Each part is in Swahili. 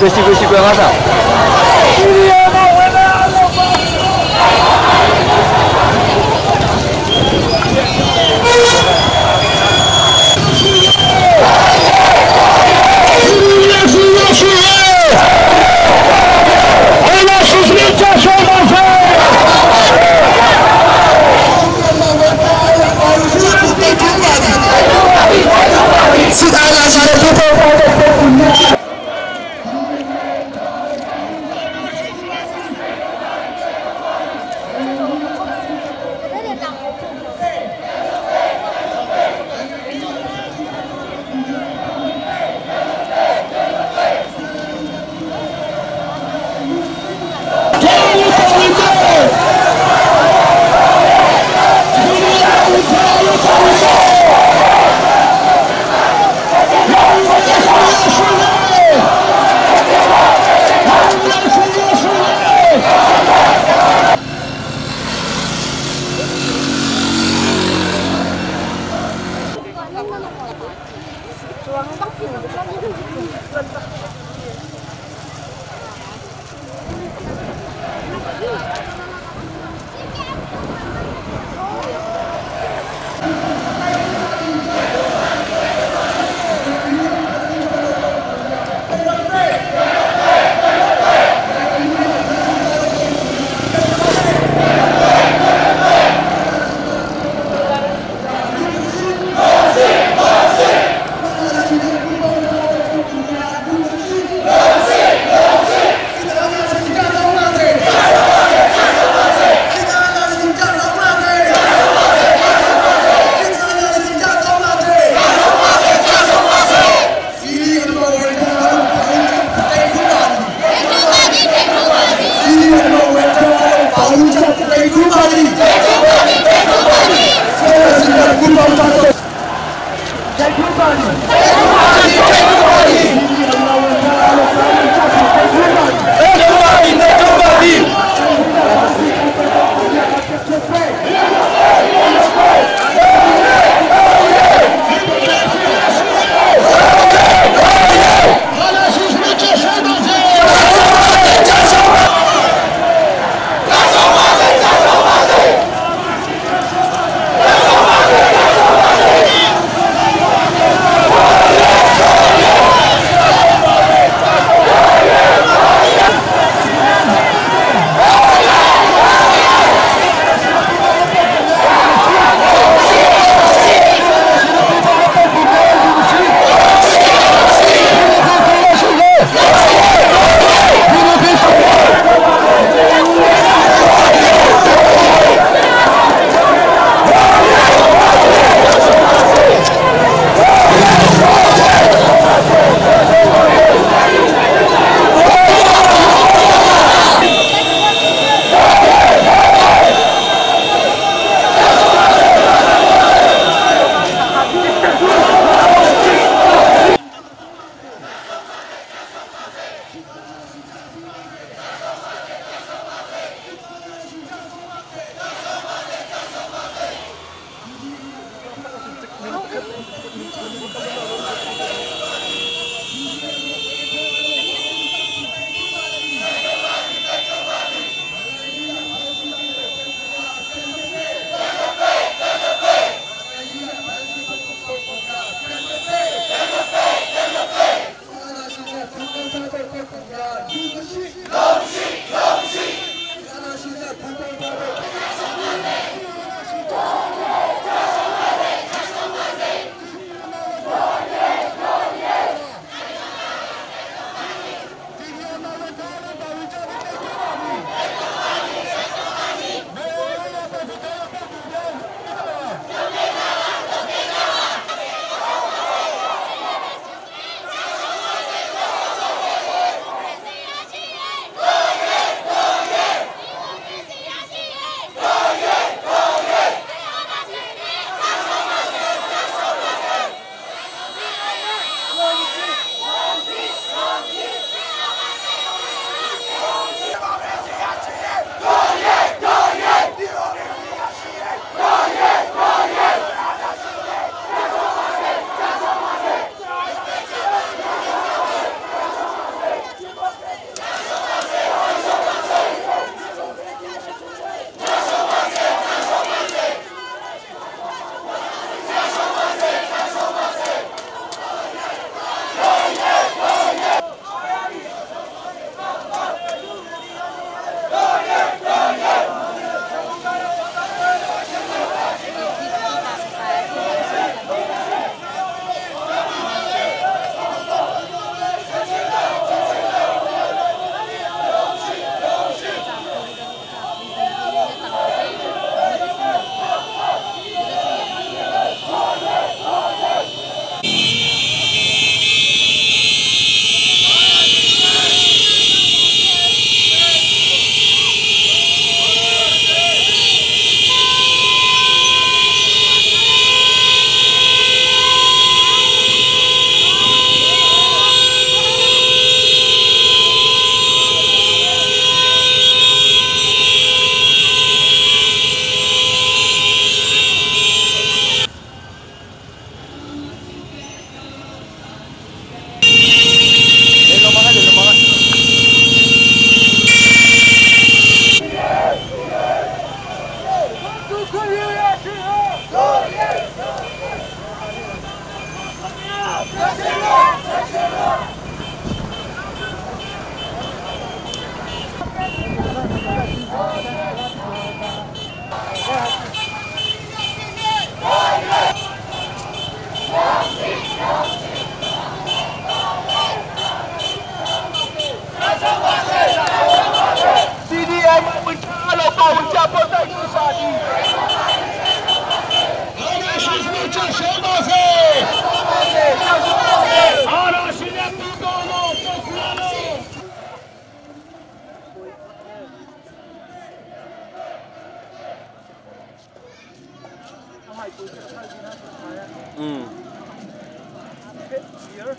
Siku yang ada. here.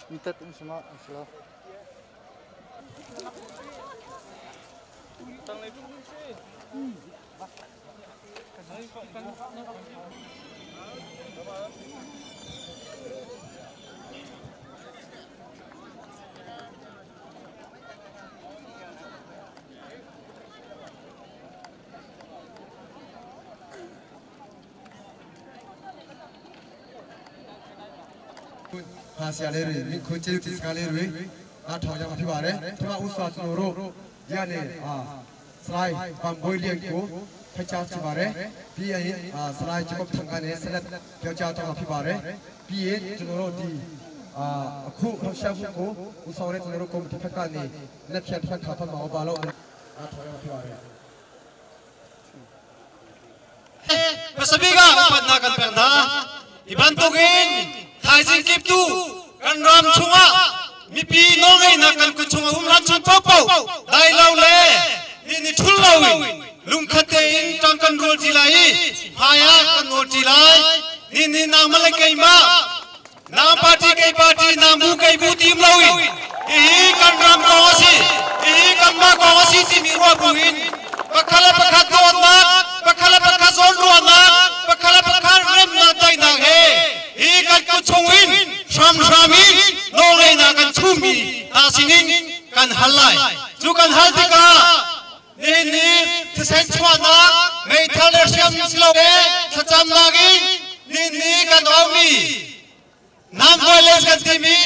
Minta tu semua asal. Tang lagi sih. Hasilnya ini kunci sekali ini, atau yang apa barang, cuma usaha seluruh, dia ni, selai bambu liangku, pecah barang, dia ini selai cukup tangkane, selat pecah yang apa barang, dia seluruh di, aku siapaku, usaha seluruh komite pekani, lepaskan kata mau balok, atau yang apa barang. Pasabiga upat nak perda, ibantugin. Thaisin kip tu kan ram chunga mipi nongai nakan ku chunga umran chung pau dai lau le ni thul lawi lungkhate in tang kan rol jilai haya kan rol jilai ni nang malai kai ma na party na mu kai bu tim lawi e kan ram ko si e kan ma ko si ti mi ro buin pakhala pakhat ko na pakhala pakhat zon ro na pakhala pakhat rem na dai na he ikan kucungin, sam-samin, nolai nakan cumi, tasinin kan halai, jukan hal tika, ini tersentuana, meitaler siam siloge, secam lagi, ini kan omi, nam boiles kan timi,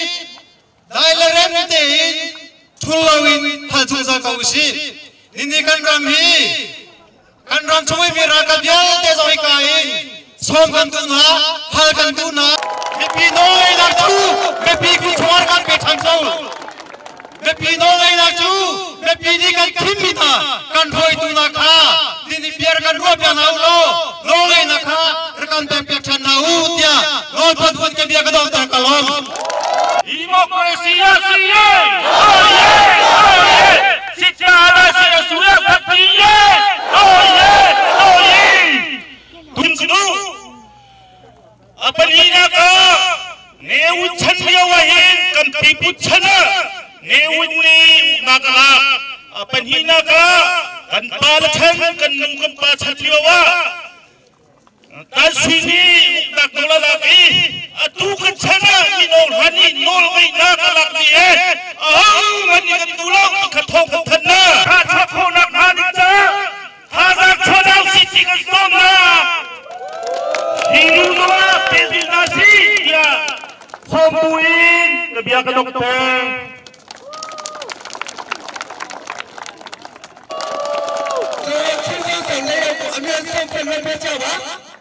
dailerem tein, tulawin hal tungsa kausin, ini kan ramhi, kan ram cumi mirakat biar tesoi kain. Song kan tu na, hal kan tu na. Mepi nolai nak tu, mepi ku cuar kan petang tu. Mepi nolai nak tu, mepi ni kan kimita, kan hoi tu nak ha. Ini biar kan rup yang aulo, nolai nak ha. Rekan pempek chan nau dia, nol patuan ke biar kadang terkalom. Demokrasi sia, oye, secara sia sudah terpilih, oye. Tunjukno, apa ni nak? Neut chandra wahin kan tipu chana, neut ni nakala. Apa ni nak? kan pala chang kan nung kan pa chatliwa tan sini uknak nola lagi atu kan chana minol hani nol ngai na kalak ni mani kan tulong kathong kan thanna hakhapost manica hazak chodau siti kan somna hiru nola pezinasi ya sombuin kebiak dokter Tôi xin xin lỗi của anh em không phần lên bên trong á.